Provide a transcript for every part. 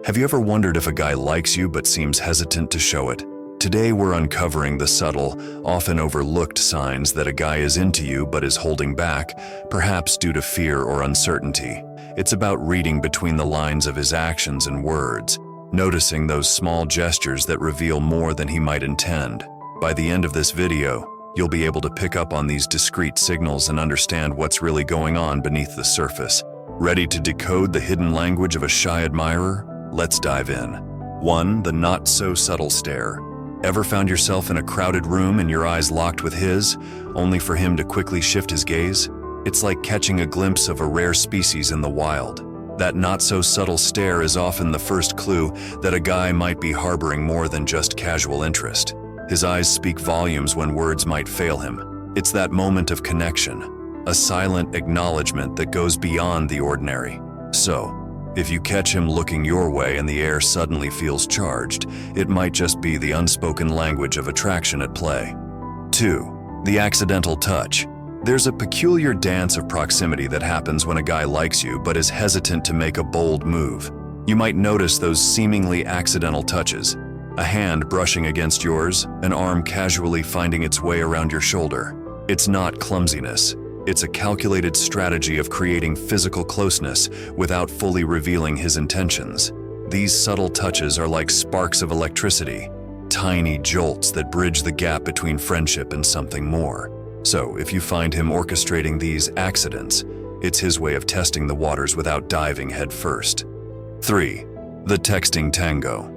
Have you ever wondered if a guy likes you but seems hesitant to show it? Today we're uncovering the subtle, often overlooked signs that a guy is into you but is holding back, perhaps due to fear or uncertainty. It's about reading between the lines of his actions and words, noticing those small gestures that reveal more than he might intend. By the end of this video, you'll be able to pick up on these discreet signals and understand what's really going on beneath the surface. Ready to decode the hidden language of a shy admirer? Let's dive in. 1. The not-so-subtle stare. Ever found yourself in a crowded room and your eyes locked with his, only for him to quickly shift his gaze? It's like catching a glimpse of a rare species in the wild. That not-so-subtle stare is often the first clue that a guy might be harboring more than just casual interest. His eyes speak volumes when words might fail him. It's that moment of connection, a silent acknowledgement that goes beyond the ordinary. So, if you catch him looking your way and the air suddenly feels charged, it might just be the unspoken language of attraction at play. 2. The accidental touch. There's a peculiar dance of proximity that happens when a guy likes you but is hesitant to make a bold move. You might notice those seemingly accidental touches. A hand brushing against yours, an arm casually finding its way around your shoulder. It's not clumsiness. It's a calculated strategy of creating physical closeness without fully revealing his intentions. These subtle touches are like sparks of electricity, tiny jolts that bridge the gap between friendship and something more. So, if you find him orchestrating these accidents, it's his way of testing the waters without diving headfirst. 3. The texting tango.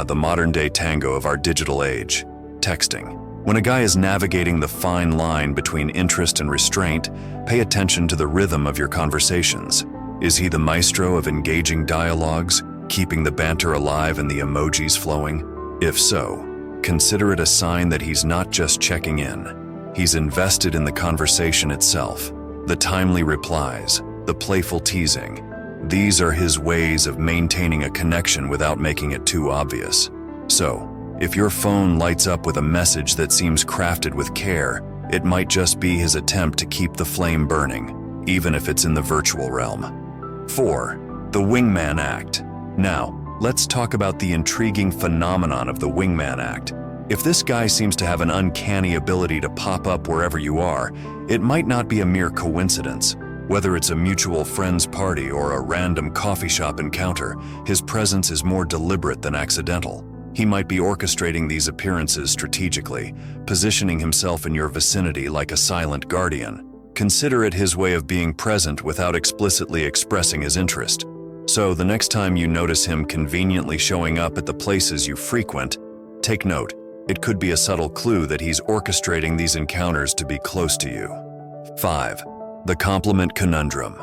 The modern-day tango of our digital age. Texting. When a guy is navigating the fine line between interest and restraint, pay attention to the rhythm of your conversations. Is he the maestro of engaging dialogues, keeping the banter alive and the emojis flowing? If so, consider it a sign that he's not just checking in. He's invested in the conversation itself. The timely replies, the playful teasing. These are his ways of maintaining a connection without making it too obvious. So, if your phone lights up with a message that seems crafted with care, it might just be his attempt to keep the flame burning, even if it's in the virtual realm. 4. The wingman act. Now, let's talk about the intriguing phenomenon of the wingman act. If this guy seems to have an uncanny ability to pop up wherever you are, it might not be a mere coincidence. Whether it's a mutual friend's party or a random coffee shop encounter, his presence is more deliberate than accidental. He might be orchestrating these appearances strategically, positioning himself in your vicinity like a silent guardian. Consider it his way of being present without explicitly expressing his interest. So the next time you notice him conveniently showing up at the places you frequent, take note. It could be a subtle clue that he's orchestrating these encounters to be close to you. 5. The compliment conundrum.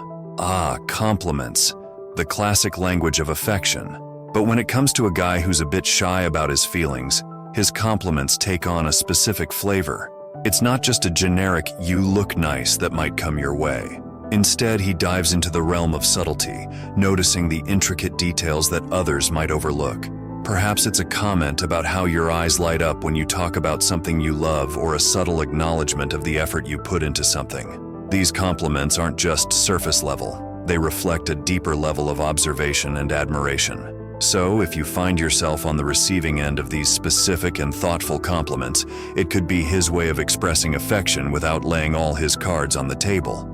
Compliments. The classic language of affection. But when it comes to a guy who's a bit shy about his feelings, his compliments take on a specific flavor. It's not just a generic "you look nice" that might come your way. Instead, he dives into the realm of subtlety, noticing the intricate details that others might overlook. Perhaps it's a comment about how your eyes light up when you talk about something you love or a subtle acknowledgement of the effort you put into something. These compliments aren't just surface level. They reflect a deeper level of observation and admiration. So, if you find yourself on the receiving end of these specific and thoughtful compliments, it could be his way of expressing affection without laying all his cards on the table.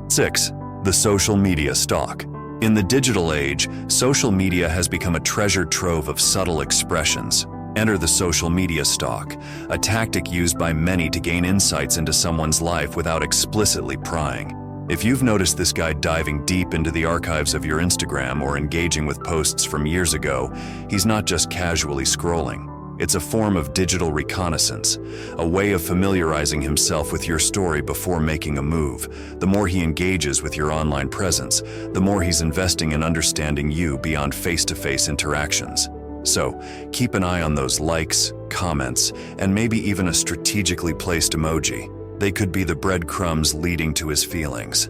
6. The social media stalk. In the digital age, social media has become a treasure trove of subtle expressions. Enter the social media stalk, a tactic used by many to gain insights into someone's life without explicitly prying. If you've noticed this guy diving deep into the archives of your Instagram or engaging with posts from years ago, he's not just casually scrolling. It's a form of digital reconnaissance, a way of familiarizing himself with your story before making a move. The more he engages with your online presence, the more he's investing in understanding you beyond face-to-face interactions. So, keep an eye on those likes, comments, and maybe even a strategically placed emoji. They could be the breadcrumbs leading to his feelings.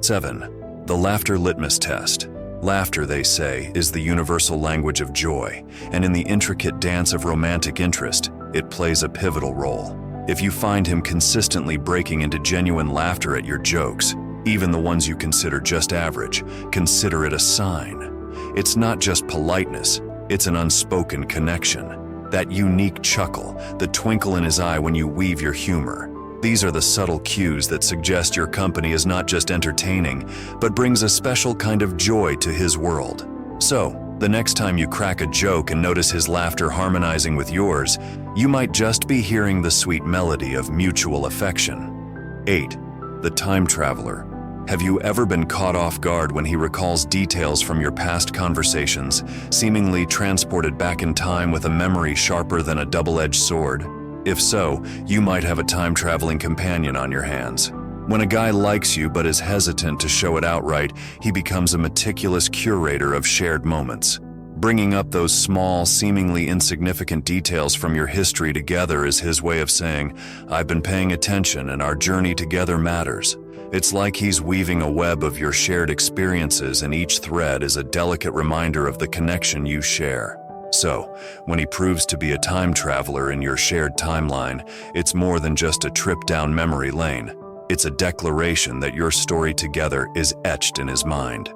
7. The laughter litmus test. Laughter, they say, is the universal language of joy, and in the intricate dance of romantic interest, it plays a pivotal role. If you find him consistently breaking into genuine laughter at your jokes, even the ones you consider just average, consider it a sign. It's not just politeness, it's an unspoken connection. That unique chuckle, the twinkle in his eye when you weave your humor. These are the subtle cues that suggest your company is not just entertaining, but brings a special kind of joy to his world. So, the next time you crack a joke and notice his laughter harmonizing with yours, you might just be hearing the sweet melody of mutual affection. 8. The time traveler. Have you ever been caught off guard when he recalls details from your past conversations, seemingly transported back in time with a memory sharper than a double-edged sword? If so, you might have a time-traveling companion on your hands. When a guy likes you but is hesitant to show it outright, he becomes a meticulous curator of shared moments. Bringing up those small, seemingly insignificant details from your history together is his way of saying, "I've been paying attention and our journey together matters." It's like he's weaving a web of your shared experiences, and each thread is a delicate reminder of the connection you share. So, when he proves to be a time traveler in your shared timeline, it's more than just a trip down memory lane. It's a declaration that your story together is etched in his mind.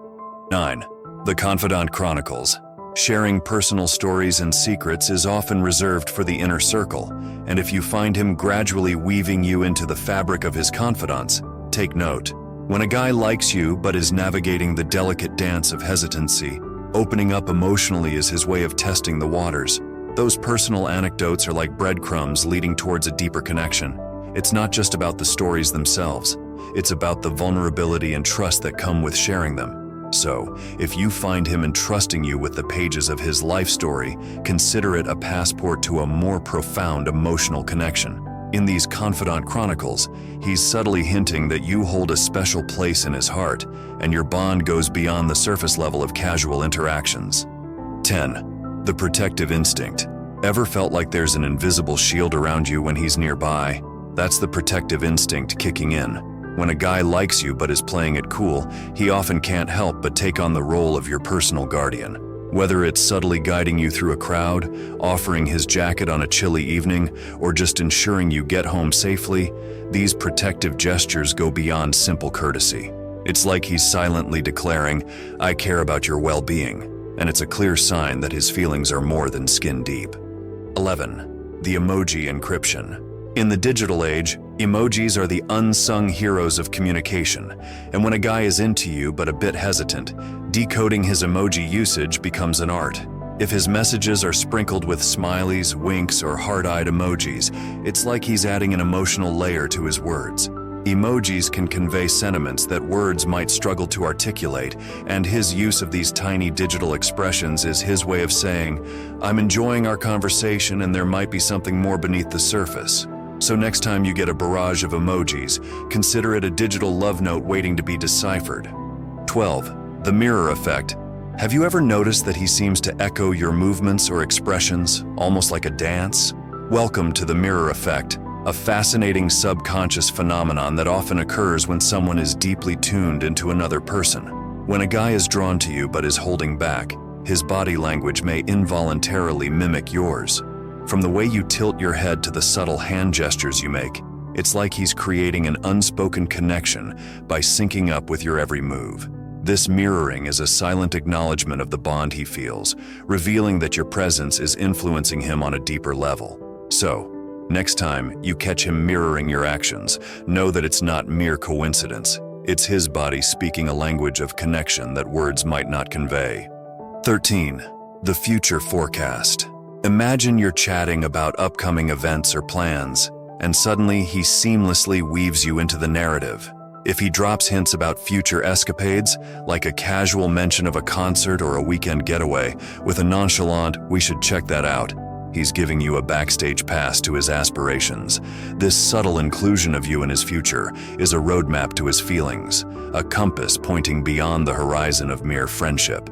9. The Confidant Chronicles. Sharing personal stories and secrets is often reserved for the inner circle, and if you find him gradually weaving you into the fabric of his confidence, take note. When a guy likes you but is navigating the delicate dance of hesitancy, opening up emotionally is his way of testing the waters. Those personal anecdotes are like breadcrumbs leading towards a deeper connection. It's not just about the stories themselves. It's about the vulnerability and trust that come with sharing them. So, if you find him entrusting you with the pages of his life story, consider it a passport to a more profound emotional connection. In these Confidant Chronicles, he's subtly hinting that you hold a special place in his heart, and your bond goes beyond the surface level of casual interactions. 10. The protective instinct. Ever felt like there's an invisible shield around you when he's nearby? That's the protective instinct kicking in. When a guy likes you but is playing it cool, he often can't help but take on the role of your personal guardian. Whether it's subtly guiding you through a crowd, offering his jacket on a chilly evening, or just ensuring you get home safely, these protective gestures go beyond simple courtesy. It's like he's silently declaring, "I care about your well-being," and it's a clear sign that his feelings are more than skin deep. 11. The Emoji Encryption. In the digital age, emojis are the unsung heroes of communication, and when a guy is into you but a bit hesitant, decoding his emoji usage becomes an art. If his messages are sprinkled with smileys, winks, or heart-eyed emojis, it's like he's adding an emotional layer to his words. Emojis can convey sentiments that words might struggle to articulate, and his use of these tiny digital expressions is his way of saying, "I'm enjoying our conversation and there might be something more beneath the surface." So next time you get a barrage of emojis, consider it a digital love note waiting to be deciphered. 12. The mirror effect. Have you ever noticed that he seems to echo your movements or expressions, almost like a dance? Welcome to the mirror effect, a fascinating subconscious phenomenon that often occurs when someone is deeply tuned into another person. When a guy is drawn to you but is holding back, his body language may involuntarily mimic yours. From the way you tilt your head to the subtle hand gestures you make, it's like he's creating an unspoken connection by syncing up with your every move. This mirroring is a silent acknowledgement of the bond he feels, revealing that your presence is influencing him on a deeper level. So, next time you catch him mirroring your actions, know that it's not mere coincidence. It's his body speaking a language of connection that words might not convey. 13. The future forecast. Imagine you're chatting about upcoming events or plans, and suddenly he seamlessly weaves you into the narrative. If he drops hints about future escapades, like a casual mention of a concert or a weekend getaway, with a nonchalant, "We should check that out," he's giving you a backstage pass to his aspirations. This subtle inclusion of you in his future is a roadmap to his feelings, a compass pointing beyond the horizon of mere friendship.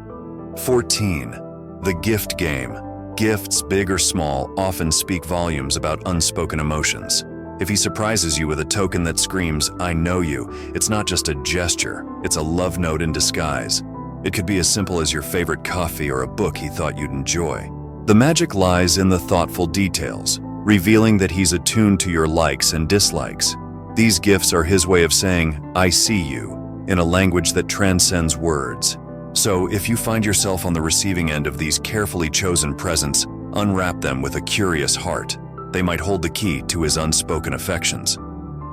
14. The gift game. Gifts, big or small, often speak volumes about unspoken emotions. If he surprises you with a token that screams, "I know you," it's not just a gesture, it's a love note in disguise. It could be as simple as your favorite coffee or a book he thought you'd enjoy. The magic lies in the thoughtful details, revealing that he's attuned to your likes and dislikes. These gifts are his way of saying, "I see you," in a language that transcends words. So, if you find yourself on the receiving end of these carefully chosen presents, unwrap them with a curious heart. They might hold the key to his unspoken affections.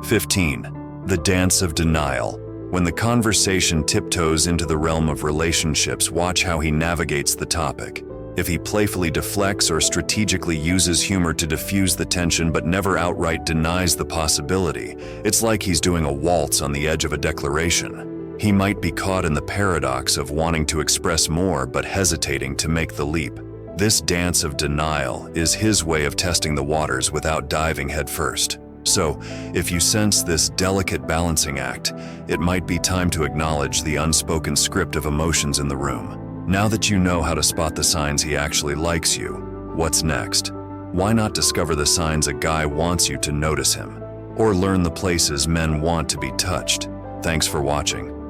15. The dance of denial. When the conversation tiptoes into the realm of relationships, watch how he navigates the topic. If he playfully deflects or strategically uses humor to diffuse the tension but never outright denies the possibility, it's like he's doing a waltz on the edge of a declaration. He might be caught in the paradox of wanting to express more but hesitating to make the leap. This dance of denial is his way of testing the waters without diving headfirst. So, if you sense this delicate balancing act, it might be time to acknowledge the unspoken script of emotions in the room. Now that you know how to spot the signs he actually likes you, what's next? Why not discover the signs a guy wants you to notice him? Or learn the places men want to be touched? Thanks for watching.